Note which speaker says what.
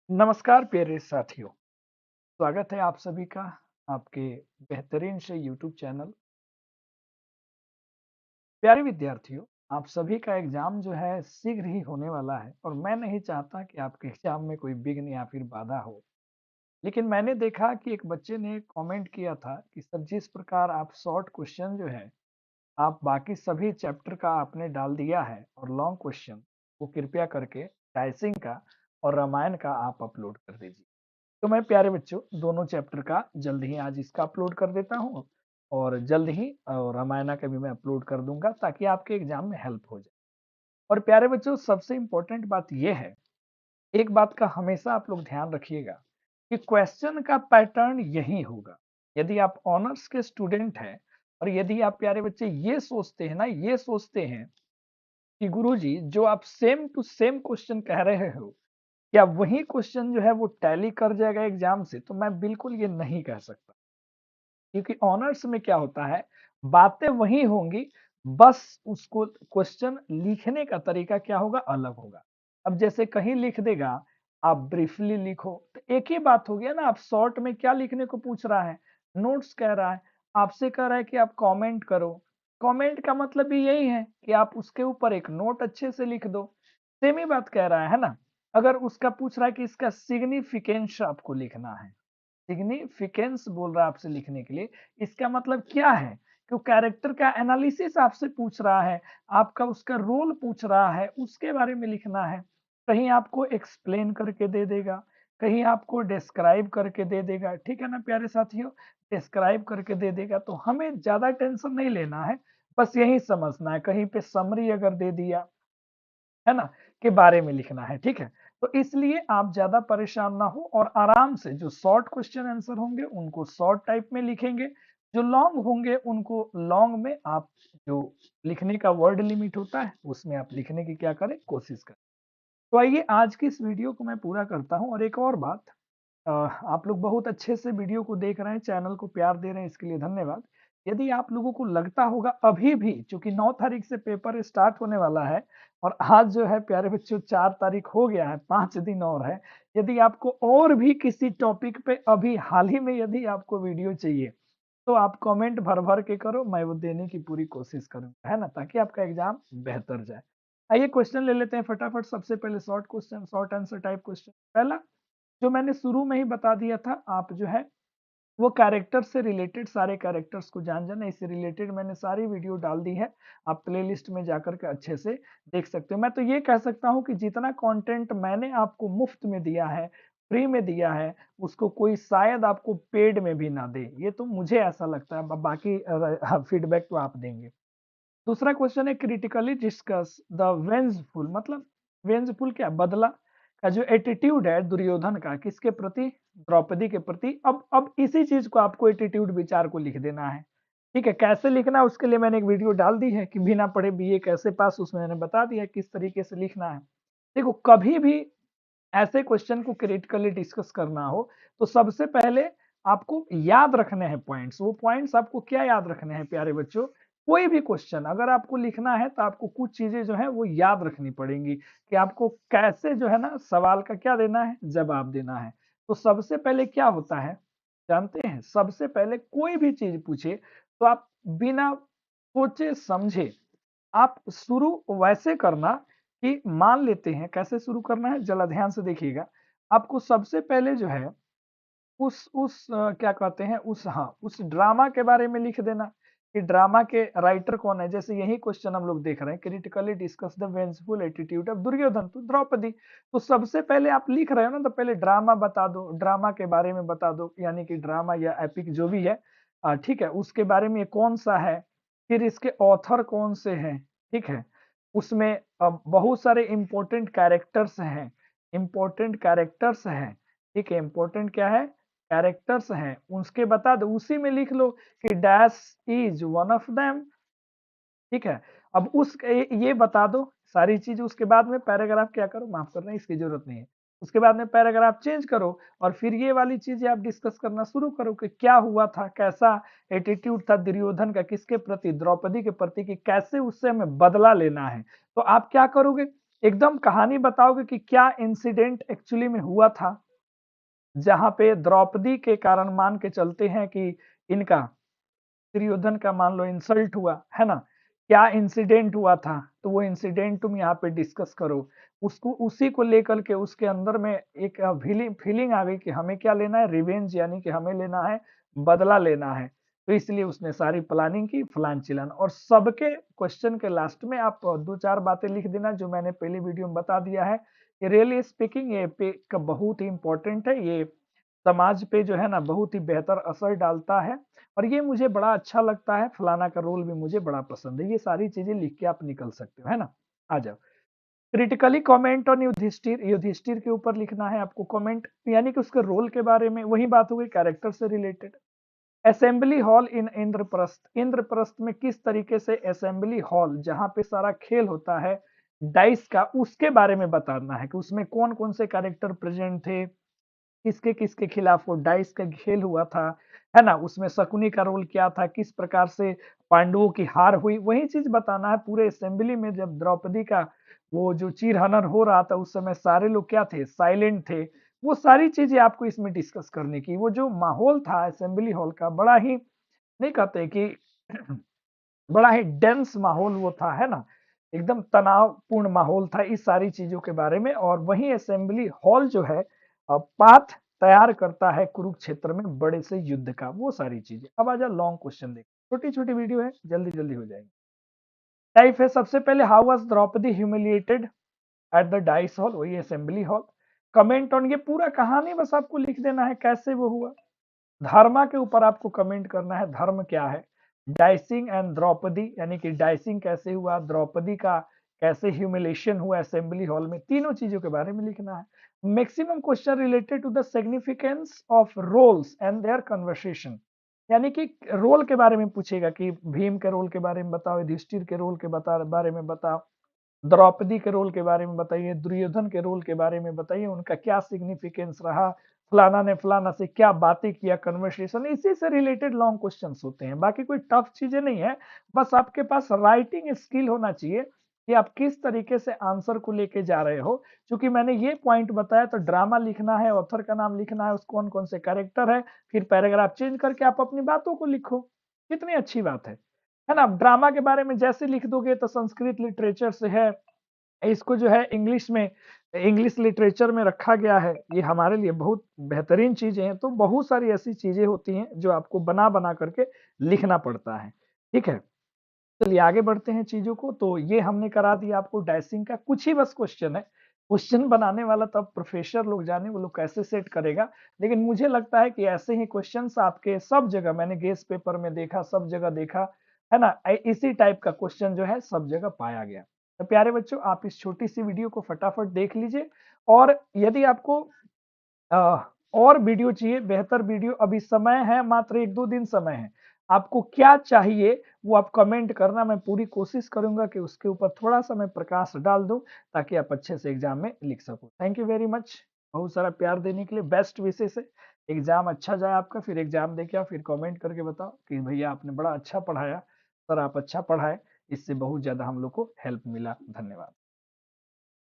Speaker 1: नमस्कार प्यारे साथियों, स्वागत है आप सभी का आपके बेहतरीन से यूट्यूब चैनल। प्यारे विद्यार्थियों, आप सभी का एग्जाम जो है शीघ्र ही होने वाला है और मैं नहीं चाहता कि आपके एग्जाम में कोई विघ्न या फिर बाधा हो। लेकिन मैंने देखा कि एक बच्चे ने कमेंट किया था कि सर जिस प्रकार आप शॉर्ट क्वेश्चन जो है आप बाकी सभी चैप्टर का आपने डाल दिया है और लॉन्ग क्वेश्चन वो कृपया करके डाइसिंग का और रामायण का आप अपलोड कर दीजिए। तो मैं प्यारे बच्चों दोनों चैप्टर का जल्द ही आज इसका अपलोड कर देता हूँ और जल्द ही रामायणा का भी मैं अपलोड कर दूंगा ताकि आपके एग्जाम में हेल्प हो जाए। और प्यारे बच्चों सबसे इम्पोर्टेंट बात यह है, एक बात का हमेशा आप लोग ध्यान रखिएगा कि क्वेश्चन का पैटर्न यही होगा। यदि आप ऑनर्स के स्टूडेंट हैं और यदि आप प्यारे बच्चे ये सोचते हैं कि गुरुजी जो आप सेम टू सेम क्वेश्चन कह रहे हो क्या वही क्वेश्चन जो है वो टैली कर जाएगा एग्जाम से, तो मैं बिल्कुल ये नहीं कह सकता। क्योंकि ऑनर्स में क्या होता है, बातें वही होंगी, बस उसको क्वेश्चन लिखने का तरीका क्या होगा, अलग होगा। अब जैसे कहीं लिख देगा आप ब्रीफली लिखो तो एक ही बात हो गया ना। आप शॉर्ट में क्या लिखने को पूछ रहा है, नोट्स कह रहा है, आपसे कह रहा है कि आप कमेंट करो। कमेंट का मतलब भी यही है कि आप उसके ऊपर एक नोट अच्छे से लिख दो। सेम ही बात कह रहा है ना। अगर उसका पूछ रहा है कि इसका सिग्निफिकेंस आपको लिखना है, सिग्निफिकेंस बोल रहा है आपसे लिखने के लिए, इसका मतलब क्या है कि वो कैरेक्टर का एनालिसिस आपसे पूछ रहा है, आपका उसका रोल पूछ रहा है, उसके बारे में लिखना है। कहीं आपको एक्सप्लेन करके दे देगा, कहीं आपको डिस्क्राइब करके दे देगा, ठीक है ना प्यारे साथियों। डिस्क्राइब करके दे देगा तो हमें ज्यादा टेंशन नहीं लेना है, बस यही समझना है। कहीं पे समरी अगर दे दिया है ना, के बारे में लिखना है, ठीक है। तो इसलिए आप ज्यादा परेशान ना हो और आराम से जो शॉर्ट क्वेश्चन आंसर होंगे उनको शॉर्ट टाइप में लिखेंगे, जो लॉन्ग होंगे उनको लॉन्ग में आप जो लिखने का वर्ड लिमिट होता है उसमें आप लिखने की क्या करें, कोशिश करें। तो आइए आज की इस वीडियो को मैं पूरा करता हूं। और एक और बात, आप लोग बहुत अच्छे से वीडियो को देख रहे हैं, चैनल को प्यार दे रहे हैं, इसके लिए धन्यवाद। यदि आप लोगों को लगता होगा अभी भी, चूंकि 9 तारीख से पेपर स्टार्ट होने वाला है और आज जो है प्यारे बच्चों 4 तारीख हो गया है, 5 दिन और है। यदि आपको और भी किसी टॉपिक पे अभी हाल ही में यदि आपको वीडियो चाहिए तो आप कमेंट भर भर के करो, मैं वो देने की पूरी कोशिश करूंगा, है ना, ताकि आपका एग्जाम बेहतर जाए। आइए क्वेश्चन ले लेते हैं फटाफट। सबसे पहले short question, short answer type question. पहला जो मैंने शुरू में ही बता दिया था, आप जो है वो कैरेक्टर से रिलेटेड सारे कैरेक्टर्स को जान जाना, इससे रिलेटेड मैंने सारी वीडियो डाल दी है। आप प्लेलिस्ट में जाकर के अच्छे से देख सकते हो। मैं तो ये कह सकता हूँ कि जितना कंटेंट मैंने आपको मुफ्त में दिया है, फ्री में दिया है, उसको कोई शायद आपको पेड में भी ना दे। ये तो मुझे ऐसा लगता है, बाकी फीडबैक तो आप देंगे। दूसरा क्वेश्चन है क्रिटिकली डिस्कस द वेंजफुल, मतलब वेंजफुल क्या, बदला का जो एटीट्यूड है दुर्योधन का, किसके प्रति, द्रौपदी के प्रति। अब इसी चीज को आपको एटीट्यूड विचार को लिख देना है, ठीक है। कैसे लिखना है उसके लिए मैंने एक वीडियो डाल दी है कि बिना पढ़े बीए कैसे पास, उसमें मैंने बता दिया है किस तरीके से लिखना है। देखो कभी भी ऐसे क्वेश्चन को क्रिटिकली डिस्कस करना हो तो सबसे पहले आपको याद रखने हैं पॉइंट्स। वो पॉइंट्स आपको क्या याद रखने हैं प्यारे बच्चों, कोई भी क्वेश्चन अगर आपको लिखना है तो आपको कुछ चीजें जो है वो याद रखनी पड़ेंगी कि आपको कैसे जो है ना सवाल का क्या देना है, जवाब देना है। तो सबसे पहले क्या होता है जानते हैं, सबसे पहले कोई भी चीज पूछे तो आप बिना सोचे समझे आप शुरू वैसे करना कि मान लेते हैं, कैसे शुरू करना है जरा ध्यान से देखिएगा। आपको सबसे पहले जो है क्या कहते हैं, उस ड्रामा के बारे में लिख देना कि ड्रामा के राइटर कौन है। जैसे यही क्वेश्चन हम लोग देख रहे हैं, critically discuss the vengeful attitude of Duryodhana, तो द्रौपदी। तो सबसे पहले आप लिख रहे हो ना, तो पहले ड्रामा बता दो, ड्रामा के बारे में बता दो, यानी कि ड्रामा या एपिक जो भी है, ठीक है, उसके बारे में ये कौन सा है, फिर इसके ऑथर कौन से हैं, ठीक है। उसमें बहुत सारे इंपॉर्टेंट कैरेक्टर्स हैं, इंपॉर्टेंट कैरेक्टर्स हैं, ठीक है। इंपॉर्टेंट क्या है, कैरेक्टर्स हैं, उसके बता दो, उसी में लिख लो कि dash is one of them, ठीक है। अब ये बता दो सारी चीज। उसके बाद में पैराग्राफ क्या करो, माफ करना इसकी जरूरत नहीं है। उसके बाद में पैराग्राफ चेंज करो और फिर ये वाली चीजें आप डिस्कस करना शुरू करो कि क्या हुआ था, कैसा एटीट्यूड था दुर्योधन का, किसके प्रति, द्रौपदी के प्रति, कि कैसे उससे हमें बदला लेना है। तो आप क्या करोगे, एकदम कहानी बताओगे कि क्या इंसिडेंट एक्चुअली में हुआ था, जहाँ पे द्रौपदी के कारण मान के चलते हैं कि इनका दुर्योधन का मान लो इंसल्ट हुआ, है ना? क्या इंसिडेंट हुआ था? तो वो इंसिडेंट तुम यहाँ पे डिस्कस करो। उसको उसी को लेकर के उसके अंदर में एक फीलिंग आ गई कि हमें क्या लेना है रिवेंज यानी कि हमें लेना है, बदला लेना है। तो इसलिए उसने सारी प्लानिंग की फलान-चिलान और सबके क्वेश्चन के लास्ट में आप 2-4 बातें लिख देना जो मैंने पहली वीडियो में बता दिया है। ये रियली स्पीकिंग ये पे का बहुत ही इम्पोर्टेंट है। ये समाज पे जो है ना बहुत ही बेहतर असर डालता है और ये मुझे बड़ा अच्छा लगता है, फलाना का रोल भी मुझे बड़ा पसंद है। ये सारी चीज़ें लिख के आप निकल सकते हो, है ना? आ जाओ। Critically comment on Yudhishthira, Yudhishthira के ऊपर लिखना है आपको कमेंट यानी कि उसके रोल के बारे में, वही बात हो गई कैरेक्टर से रिलेटेड। असेंबली हॉल इन इंद्रप्रस्थ, इंद्रप्रस्थ में किस तरीके से असेंबली हॉल जहाँ पे सारा खेल होता है डाइस का, उसके बारे में बताना है कि उसमें कौन-कौन से कैरेक्टर प्रेजेंट थे, किसके-किसके खिलाफ वो डाइस का खेल हुआ था, है ना? उसमें शकुनी का रोल क्या था, किस प्रकार से पांडवों की हार हुई, वही चीज़ बताना है पूरे असेंबली में जब द्रौपदी का वो जो चीर-हनन हो रहा था, उस समय सारे लोग क्या थे, साइलेंट थे। वो सारी चीज़ें आपको इसमें डिस्कस करने की, वो जो माहौल था असेंबली हॉल का बड़ा ही नहीं कहते कि बड़ा ही डेंस माहौल वो था, है ना? एकदम तनावपूर्ण माहौल था इस सारी चीज़ों के बारे में और वही असेंबली हॉल जो है पाथ तैयार करता है कुरुक्षेत्र में बड़े से युद्ध का, वो सारी चीज़ें। अब आजा लॉन्ग क्वेश्चन देख छोटी-छोटी वीडियो है, जल्दी-जल्दी हो जाएगी। टाइप है सबसे पहले how was Draupadi humiliated at the dice hall वही असेंबली हॉल। कमेंट ऑन ये पूरा कहानी बस आपको लिख देना है कैसे वो हुआ। धर्मा के ऊपर आपको कमेंट करना है धर्म क्या है। डाइसिंग एंड द्रौपदी यानी कि डाइसिंग कैसे हुआ, द्रौपदी का कैसे ह्यूमिलेशन हुआ असेंबली हॉल में, तीनों चीजों के बारे में लिखना है। Maximum question related to the significance of roles and their conversation यानी कि रोल के बारे में पूछेगा कि भीम के रोल के बारे में बताओ, युधिष्ठिर के रोल के बारे में बताओ, द्रौपदी के रोल के बारे में बताइए, दुर्योधन के रोल के बारे में बताइए, उनका क्या सिग्निफिकेंस रहा, फलाना ने फलाना से क्या बातें किया, कन्वर्सेशन इसी से रिलेटेड लॉन्ग क्वेश्चंस होते हैं। बाकी कोई टफ चीजें नहीं है, बस आपके पास राइटिंग स्किल होना चाहिए कि आप किस तरीके से आंसर को लेके जा रहे हो। क्योंकि मैंने ये पॉइंट बताया तो ड्रामा लिखना है, ऑथर का नाम लिखना है, उस कौन-कौन से कैरेक्टर है, फिर पैराग्राफ चेंज करके आप अपनी बातों को लिखो। कितनी अच्छी बात है ना? ड्रामा के बारे में जैसे लिख दोगे तो संस्कृत लिटरेचर से है, इसको जो है इंग्लिश में इंग्लिश लिटरेचर में रखा गया है, ये हमारे लिए बहुत बेहतरीन चीज़ें हैं, तो बहुत सारी ऐसी चीज़ें होती हैं जो आपको बना-बना करके लिखना पड़ता है, ठीक है? चलिए आगे बढ़ते हैं चीज़ों को, तो ये हमने करा दिया आपको डाइसिंग का, कुछ ही बस क्वेश्चन है। क्वेश्चन बनाने वाला तो अब प्रोफेसर लोग जाने वो लोग कैसे सेट करेगा, लेकिन मुझे लगता है कि ऐसे ही क्वेश्चन्स आपके सब जगह मैंने गेस पेपर में देखा, सब जगह देखा, है ना? इसी टाइप का क्वेश्चन जो है सब जगह पाया गया। तो प्यारे बच्चों आप इस छोटी-सी वीडियो को फटाफट देख लीजिए और यदि आपको अ, और वीडियो चाहिए, बेहतर वीडियो अभी समय है मात्र 1-2 दिन समय है। आपको क्या चाहिए वो आप कमेंट करना, मैं पूरी कोशिश करूँगा कि उसके ऊपर थोड़ा-सा मैं प्रकाश डाल दूँ ताकि आप अच्छे से एग्ज़ाम में लिख सको। थैंक यू वेरी मच बहुत सारा प्यार देने के लिए, बेस्ट विशेस है। एग्ज़ाम अच्छा जाए आपका, फिर एग्ज़ाम देके आओ, फिर कमेंट करके बताओ कि भैया आपने बड़ा अच्छा पढ़ाया, सर आप अच्छा पढ़ाए, इससे बहुत ज़्यादा हम लोग को हेल्प मिला। धन्यवाद।